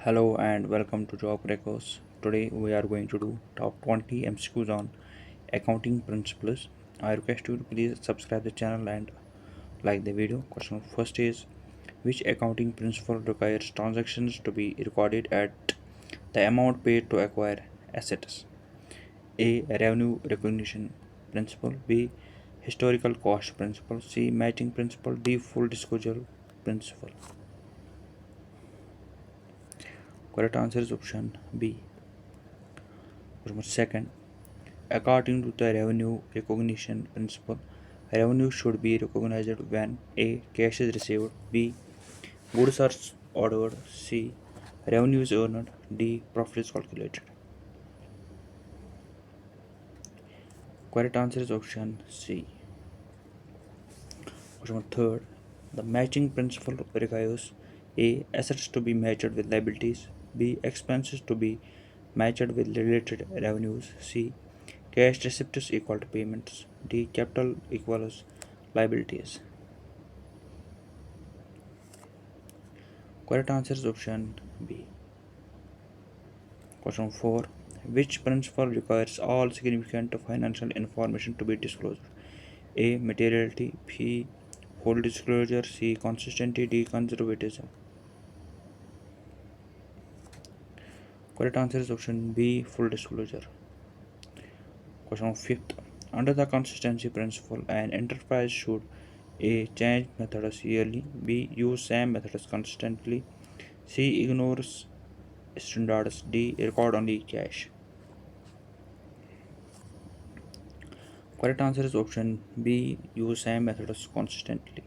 Hello and welcome to Job Records. Today we are going to do top 20 MCQs on accounting principles. I request you to please subscribe the channel and like the video. Question first is, which accounting principle requires transactions to be recorded at the amount paid to acquire assets? A. Revenue recognition principle. B. Historical cost principle. C. Matching principle. D. Full disclosure principle. Correct answer is option B. Question second, according to the revenue recognition principle, revenue should be recognized when A. Cash is received, B. Goods are ordered, C. Revenue is earned, D. Profit is calculated. Correct answer is option C. Question third, the matching principle requires A. Assets to be matched with liabilities, B. Expenses to be matched with related revenues, C. Cash receipts equal to payments, D. Capital equals liabilities. Correct answer is option B. Question 4. Which principle requires all significant financial information to be disclosed? A. Materiality, B. Full disclosure, C. Consistency, D. Conservatism. Correct answer is option B. Full disclosure. Question 5th. Under the consistency principle, an enterprise should A. Change methods yearly, B. Use same methods consistently, C. Ignores standards, D. Record only cash. Correct answer is option B. Use same methods consistently.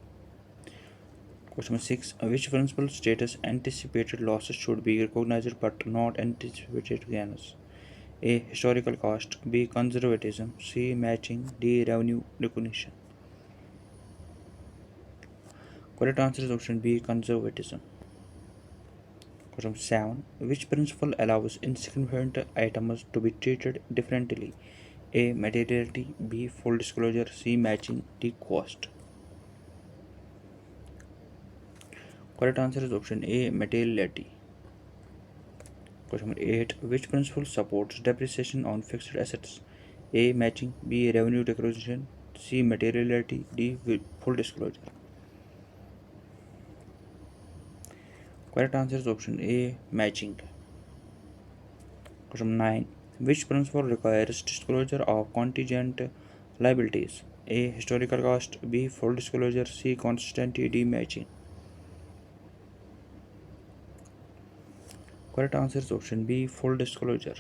Question 6. Which principle states anticipated losses should be recognized but not anticipated gains? A. Historical cost, B. Conservatism, C. Matching, D. Revenue recognition. Correct answer is option B. Conservatism. Question 7. Which principle allows insignificant items to be treated differently? A. Materiality, B. Full disclosure, C. Matching, D. Cost. Correct answer is option A. Materiality. Question 8. Which principle supports depreciation on fixed assets? A. Matching, B. Revenue recognition, C. Materiality, D. Full disclosure. Correct answer is option A. Matching. Question 9. Which principle requires disclosure of contingent liabilities? A. Historical cost, B. Full disclosure, C. Consistency, D. Matching. Correct answer is option B. Full disclosure.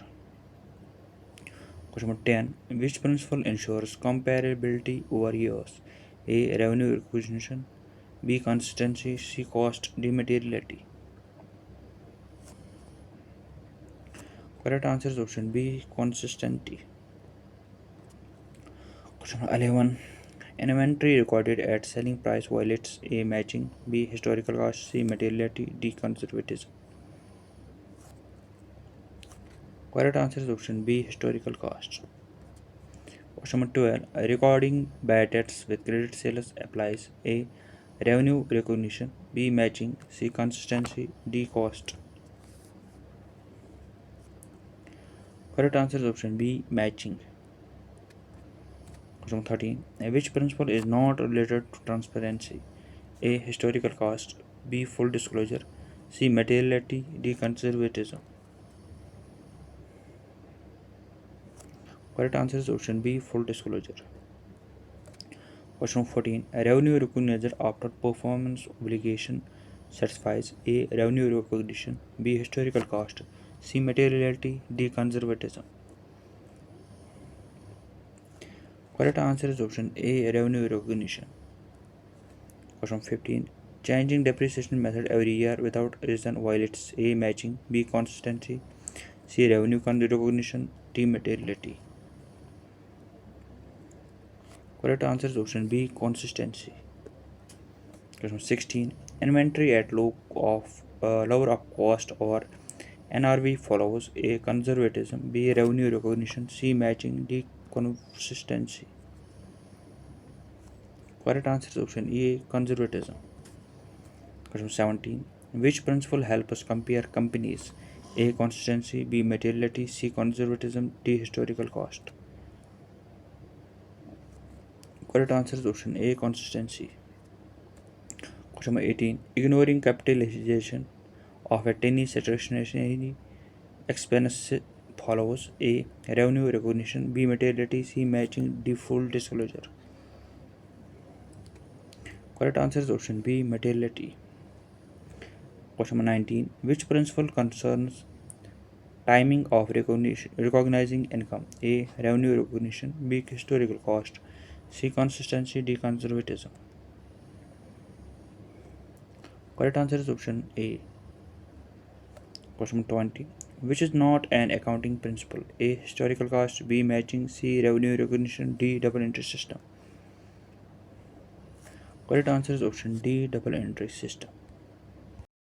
Question 10. Which principle ensures comparability over years? A. Revenue recognition, B. Consistency, C. Cost, D. Materiality. Correct answer is option B. Consistency. Question 11. Inventory recorded at selling price violates A. Matching, B. Historical cost, C. Materiality, D. Conservatism. Correct answer is option B. Historical cost. Question 12. Recording bad debts with credit sales applies A. Revenue recognition, B. Matching, C. Consistency, D. Cost. Correct answer is option B. Matching. Question 13. Which principle is not related to transparency? A. Historical cost, B. Full disclosure, C. Materiality, D. Conservatism. Correct answer is option B. Full disclosure. Question 14. A revenue recognition after performance obligation satisfies A. Revenue recognition, B. Historical cost, C. Materiality, D. Conservatism. Correct answer is option A. Revenue recognition. Question 15. Changing depreciation method every year without reason violates A. Matching, B. Consistency, C. Revenue recognition, D. Materiality. Correct answer is option B. Consistency. Question 16. Inventory at lower of cost or NRV follows A. Conservatism, B. Revenue recognition, C. Matching, D. Consistency. Correct answer is option A. Conservatism. Question 17. Which principle help us compare companies? A. Consistency, B. Materiality, C. Conservatism, D. Historical cost. Correct answer is option A. Consistency. Question number 18. Ignoring capitalization of a tiny stationary expense follows: A. Revenue recognition, B. Materiality, C. Matching, D. Full disclosure. Correct answer is option B. Materiality. Question number 19. Which principle concerns timing of recognizing income? A. Revenue recognition, B. Historical cost, C. Consistency, D. Conservatism. Correct answer is option A. Question number 20. Which is not an accounting principle? A. Historical cost, B. Matching, C. Revenue recognition, D. Double entry system. Correct answer is option D. Double entry system.